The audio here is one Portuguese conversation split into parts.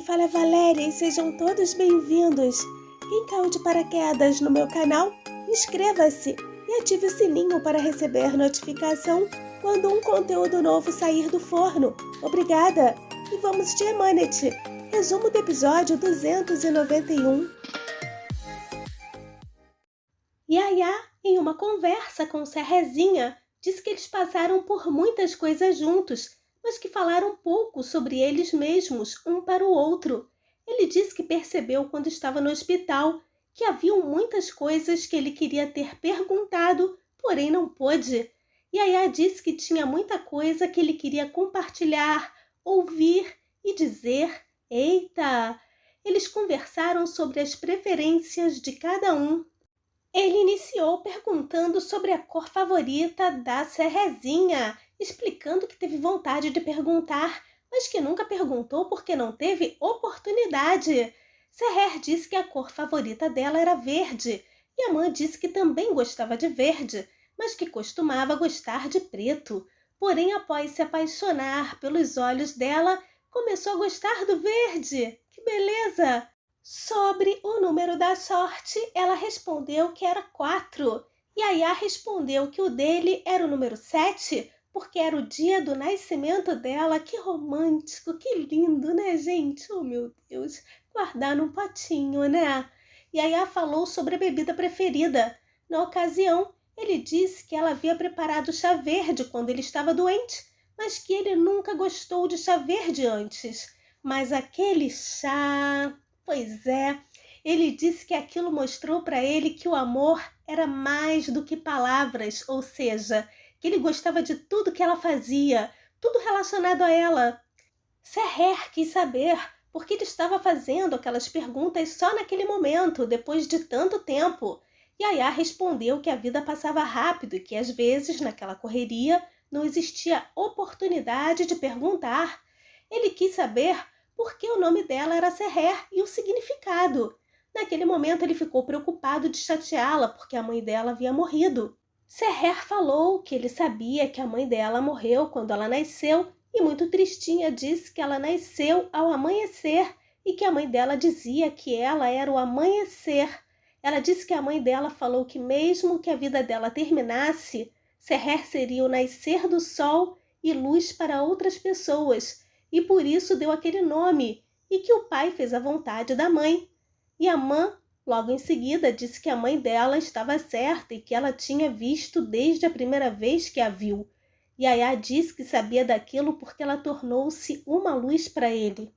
quem fala é Valéria e sejam todos bem-vindos. Quem caiu de paraquedas no meu canal, inscreva-se e ative o sininho para receber notificação quando um conteúdo novo sair do forno. Obrigada! E vamos de Emanete, resumo do episódio 291. Yaya, em uma conversa com Serrezinha, disse que eles passaram por muitas coisas juntos, mas que falaram pouco sobre eles mesmos, um para o outro. Ele disse que percebeu quando estava no hospital que haviam muitas coisas que ele queria ter perguntado, porém não pôde. Yaya disse que tinha muita coisa que ele queria compartilhar, ouvir e dizer. Eita! Eles conversaram sobre as preferências de cada um. Ele iniciou perguntando sobre a cor favorita da Serrezinha, explicando que teve vontade de perguntar, mas que nunca perguntou porque não teve oportunidade. Serrer disse que a cor favorita dela era verde, e a mãe disse que também gostava de verde, mas que costumava gostar de preto. Porém, após se apaixonar pelos olhos dela, começou a gostar do verde. Que beleza! Sobre o número da sorte, ela respondeu que era 4. Yaya respondeu que o dele era o número 7, porque era o dia do nascimento dela. Que romântico, que lindo, né, gente? Oh, meu Deus, guardar num potinho, né? Yaya falou sobre a bebida preferida. Na ocasião, ele disse que ela havia preparado chá verde quando ele estava doente, mas que ele nunca gostou de chá verde antes. Mas aquele chá... Pois é, ele disse que aquilo mostrou para ele que o amor era mais do que palavras, ou seja, que ele gostava de tudo que ela fazia, tudo relacionado a ela. Serrer quis saber por que ele estava fazendo aquelas perguntas só naquele momento, depois de tanto tempo. Yaya respondeu que a vida passava rápido e que às vezes, naquela correria, não existia oportunidade de perguntar. Ele quis saber porque o nome dela era Serrer e o significado. Naquele momento ele ficou preocupado de chateá-la porque a mãe dela havia morrido. Serrer falou que ele sabia que a mãe dela morreu quando ela nasceu e muito tristinha disse que ela nasceu ao amanhecer e que a mãe dela dizia que ela era o amanhecer. Ela disse que a mãe dela falou que mesmo que a vida dela terminasse, Serrer seria o nascer do sol e luz para outras pessoas, e por isso deu aquele nome, e que o pai fez a vontade da mãe. E a mãe, logo em seguida, disse que a mãe dela estava certa e que ela tinha visto desde a primeira vez que a viu. Yaya disse que sabia daquilo porque ela tornou-se uma luz para ele.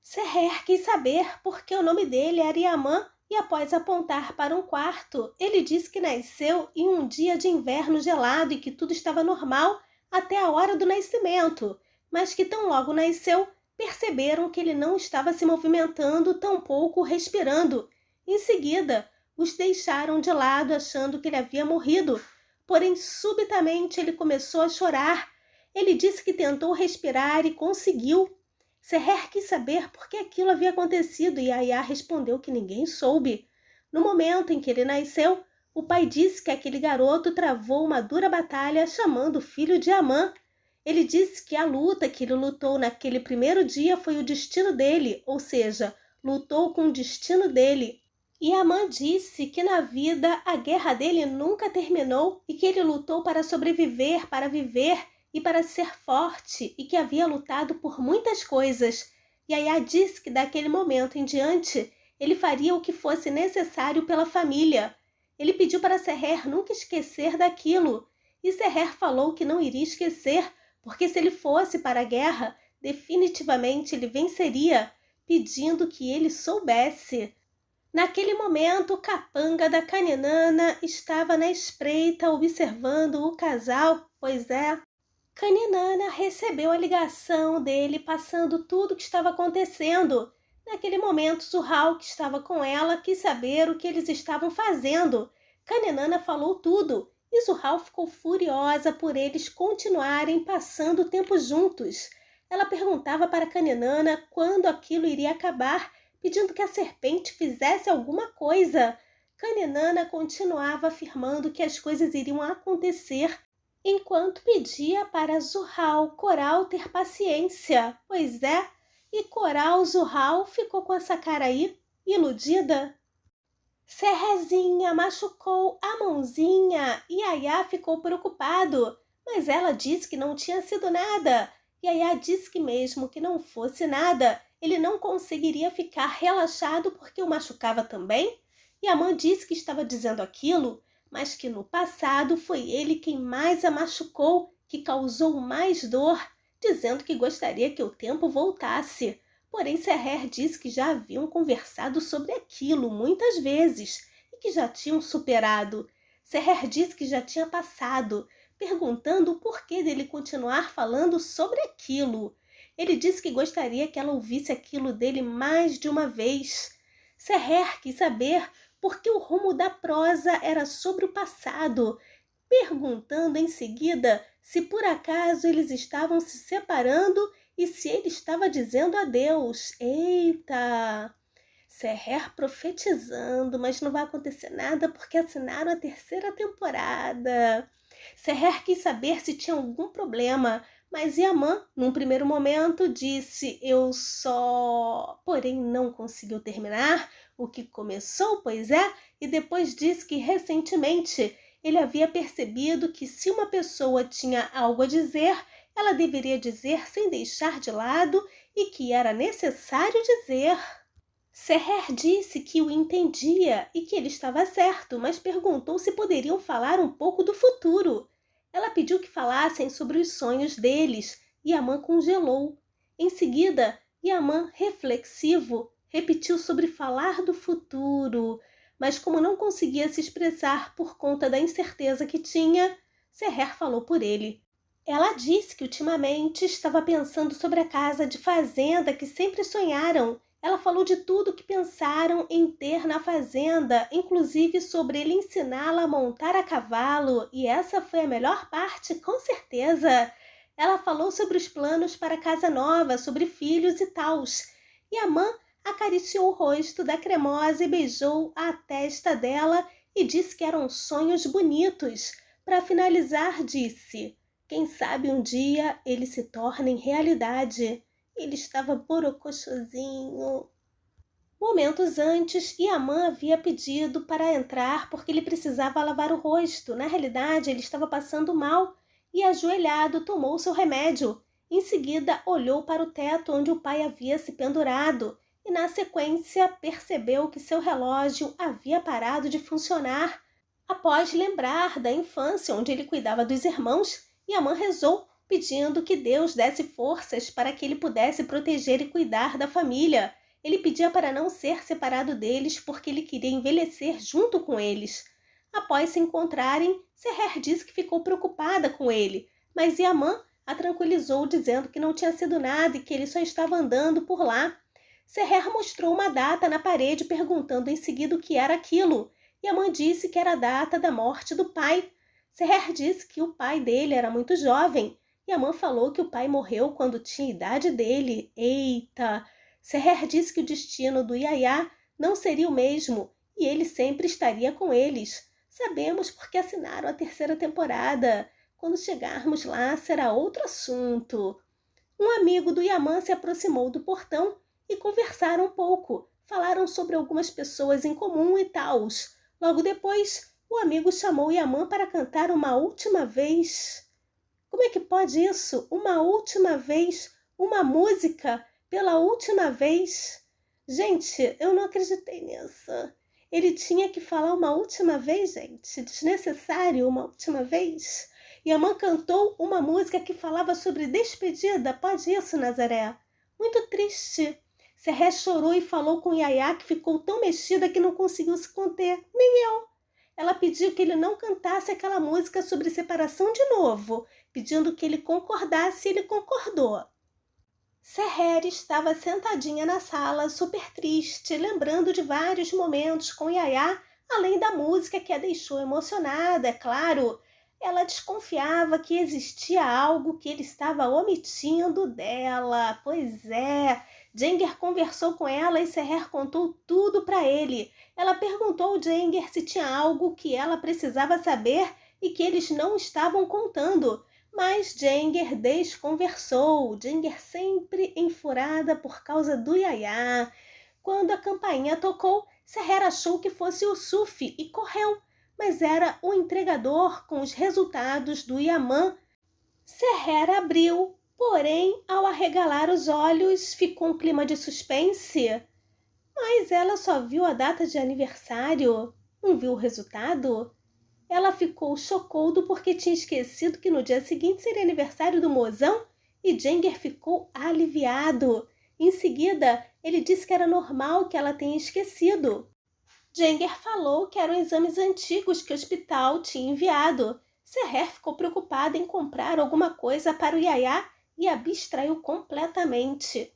Serrer quis saber porque o nome dele era Yaman e após apontar para um quarto, ele disse que nasceu em um dia de inverno gelado e que tudo estava normal até a hora do nascimento, mas que tão logo nasceu, perceberam que ele não estava se movimentando, tampouco respirando. Em seguida, os deixaram de lado achando que ele havia morrido, porém subitamente ele começou a chorar. Ele disse que tentou respirar e conseguiu. Serrer quis saber por que aquilo havia acontecido e Yaya respondeu que ninguém soube. No momento em que ele nasceu, o pai disse que aquele garoto travou uma dura batalha chamando o filho de Amã. Ele disse que a luta que ele lutou naquele primeiro dia foi o destino dele, ou seja, lutou com o destino dele. E Amã disse que na vida a guerra dele nunca terminou e que ele lutou para sobreviver, para viver e para ser forte e que havia lutado por muitas coisas. Yaya disse que daquele momento em diante ele faria o que fosse necessário pela família. Ele pediu para Serrer nunca esquecer daquilo e Serrer falou que não iria esquecer, porque se ele fosse para a guerra, definitivamente ele venceria, pedindo que ele soubesse. Naquele momento, o capanga da Kaninana estava na espreita observando o casal, pois é. Kaninana recebeu a ligação dele passando tudo o que estava acontecendo. Naquele momento, Zurhal, que estava com ela, quis saber o que eles estavam fazendo. Kaninana falou tudo. E Zurhal ficou furiosa por eles continuarem passando o tempo juntos. Ela perguntava para Kaninana quando aquilo iria acabar, pedindo que a serpente fizesse alguma coisa. Kaninana continuava afirmando que as coisas iriam acontecer, enquanto pedia para Zurhal Coral ter paciência. Pois é, E Coral Zurral ficou com essa cara aí, iludida. Serrezinha machucou a mãozinha. Yaya ficou preocupado, mas ela disse que não tinha sido nada. Yaya disse que mesmo que não fosse nada, ele não conseguiria ficar relaxado porque o machucava também. E a mãe disse que estava dizendo aquilo, mas que no passado foi ele quem mais a machucou, que causou mais dor, dizendo que gostaria que o tempo voltasse. Porém, Serrer disse que já haviam conversado sobre aquilo muitas vezes e que já tinham superado. Serrer disse que já tinha passado, perguntando o porquê dele continuar falando sobre aquilo. Ele disse que gostaria que ela ouvisse aquilo dele mais de uma vez. Serrer quis saber por que o rumo da prosa era sobre o passado, perguntando em seguida se por acaso eles estavam se separando e se ele estava dizendo adeus. Eita! Serrer profetizando, mas não vai acontecer nada porque assinaram a 3ª temporada. Serrer quis saber se tinha algum problema, mas Yaman, num primeiro momento, disse eu só... Porém, não conseguiu terminar o que começou, pois é, e depois disse que recentemente ele havia percebido que se uma pessoa tinha algo a dizer, ela deveria dizer sem deixar de lado e que era necessário dizer. Serrer disse que o entendia e que ele estava certo, mas perguntou se poderiam falar um pouco do futuro. Ela pediu que falassem sobre os sonhos deles e Yaman congelou. Em seguida, Yaman, reflexivo, repetiu sobre falar do futuro, mas como não conseguia se expressar por conta da incerteza que tinha, Serrer falou por ele. Ela disse que ultimamente estava pensando sobre a casa de fazenda que sempre sonharam. Ela falou de tudo que pensaram em ter na fazenda, inclusive sobre ele ensiná-la a montar a cavalo, e essa foi a melhor parte, com certeza. Ela falou sobre os planos para a casa nova, sobre filhos e tals. E a mãe acariciou o rosto da cremosa e beijou a testa dela e disse que eram sonhos bonitos. Para finalizar, disse: quem sabe um dia eles se tornem realidade. Ele estava borocochosinho. Momentos antes, Yaman havia pedido para entrar porque ele precisava lavar o rosto. Na realidade, ele estava passando mal e, ajoelhado, tomou seu remédio. Em seguida, olhou para o teto onde o pai havia se pendurado e, na sequência, percebeu que seu relógio havia parado de funcionar. Após lembrar da infância onde ele cuidava dos irmãos, Yaman rezou, pedindo que Deus desse forças para que ele pudesse proteger e cuidar da família. Ele pedia para não ser separado deles porque ele queria envelhecer junto com eles. Após se encontrarem, Serrer disse que ficou preocupada com ele, mas Yaman a tranquilizou dizendo que não tinha sido nada e que ele só estava andando por lá. Serrer mostrou uma data na parede perguntando em seguida o que era aquilo. Yaman disse que era a data da morte do pai. Serrer disse que o pai dele era muito jovem. Yaman falou que o pai morreu quando tinha a idade dele. Eita! Serrer disse que o destino do Yaya não seria o mesmo e ele sempre estaria com eles. Sabemos porque assinaram a 3ª temporada. Quando chegarmos lá será outro assunto. Um amigo do Yaman se aproximou do portão e conversaram um pouco. Falaram sobre algumas pessoas em comum e tals. Logo depois, o amigo chamou Yaman para cantar uma última vez. Como é que pode isso? Uma última vez? Uma música pela última vez? Gente, eu não acreditei nisso. Ele tinha que falar uma última vez, gente. Desnecessário uma última vez. Yaman cantou uma música que falava sobre despedida. Pode isso, Nazaré? Muito triste. Serré chorou e falou com Yaya que ficou tão mexida que não conseguiu se conter. Nem eu. Ela pediu que ele não cantasse aquela música sobre separação de novo, pedindo que ele concordasse e ele concordou. Serrer estava sentadinha na sala, super triste, lembrando de vários momentos com Yaya, além da música que a deixou emocionada, é claro. Ela desconfiava que existia algo que ele estava omitindo dela. Pois é, Jenger conversou com ela e Serrer contou tudo para ele. Ela perguntou ao Jenger se tinha algo que ela precisava saber e que eles não estavam contando. Mas Jenger desconversou, Jenger sempre enfurada por causa do Yaya. Quando a campainha tocou, Seher achou que fosse o Sufi e correu, mas era o entregador com os resultados do Yaman. Seher abriu, porém, ao arregalar os olhos, ficou um clima de suspense. Mas ela só viu a data de aniversário, não viu o resultado. Ela ficou chocada porque tinha esquecido que no dia seguinte seria aniversário do mozão e Jenger ficou aliviado. Em seguida, ele disse que era normal que ela tenha esquecido. Jenger falou que eram exames antigos que o hospital tinha enviado. Seher ficou preocupada em comprar alguma coisa para o Yaya e abstraiu completamente.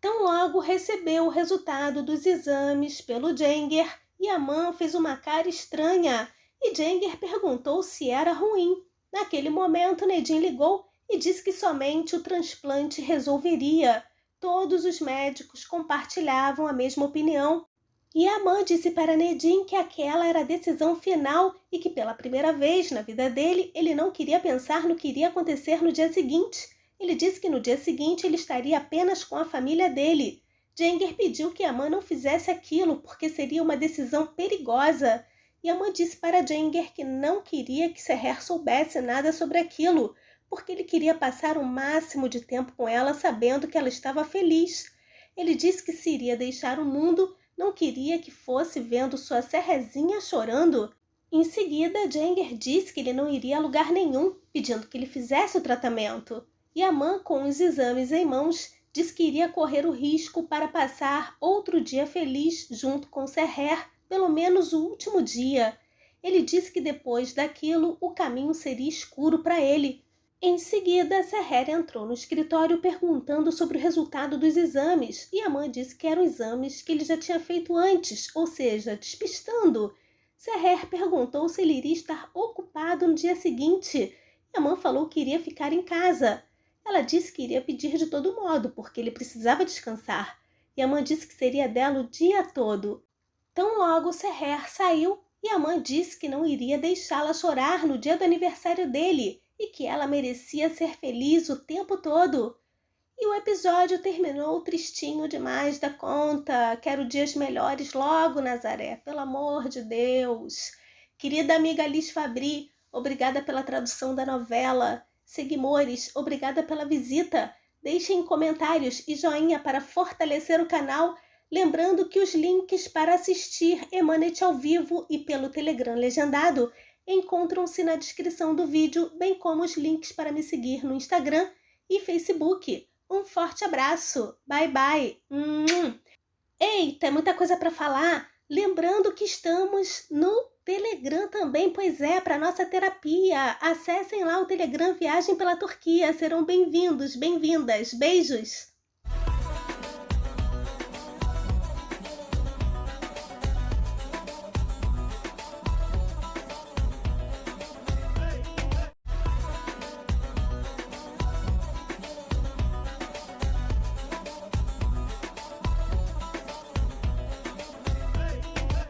Tão logo recebeu o resultado dos exames pelo Jenger, Yaman fez uma cara estranha e Jenger perguntou se era ruim. Naquele momento, Nedim ligou e disse que somente o transplante resolveria. Todos os médicos compartilhavam a mesma opinião. Yaman disse para Nedim que aquela era a decisão final e que pela primeira vez na vida dele, ele não queria pensar no que iria acontecer no dia seguinte. Ele disse que no dia seguinte ele estaria apenas com a família dele. Jenger pediu que Yaman não fizesse aquilo porque seria uma decisão perigosa. Yaman disse para Jenger que não queria que Seher soubesse nada sobre aquilo, porque ele queria passar o máximo de tempo com ela sabendo que ela estava feliz. Ele disse que se iria deixar o mundo, não queria que fosse vendo sua Serrezinha chorando. Em seguida, Jenger disse que ele não iria a lugar nenhum, pedindo que ele fizesse o tratamento. Yaman, com os exames em mãos, disse que iria correr o risco para passar outro dia feliz junto com Seher, pelo menos o último dia. Ele disse que depois daquilo o caminho seria escuro para ele. Em seguida, Seher entrou no escritório perguntando sobre o resultado dos exames e Yaman disse que eram exames que ele já tinha feito antes, ou seja, despistando. Seher perguntou se ele iria estar ocupado no dia seguinte. Yaman falou que iria ficar em casa. Ela disse que iria pedir de todo modo, porque ele precisava descansar. Yaman disse que seria dela o dia todo. Tão logo Seher saiu, Yaman disse que não iria deixá-la chorar no dia do aniversário dele e que ela merecia ser feliz o tempo todo. E o episódio terminou tristinho demais da conta. Quero dias melhores logo, Nazaré, pelo amor de Deus. Querida amiga Liz Fabri, obrigada pela tradução da novela. Seguimores, obrigada pela visita. Deixem comentários e joinha para fortalecer o canal. Lembrando que os links para assistir Emanet ao vivo e pelo Telegram legendado encontram-se na descrição do vídeo, bem como os links para me seguir no Instagram e Facebook. Um forte abraço. Bye, bye. Eita, é muita coisa para falar. Lembrando que estamos no Telegram também, pois é, para nossa terapia. Acessem lá o Telegram Viagem pela Turquia. Serão bem-vindos, bem-vindas. Beijos.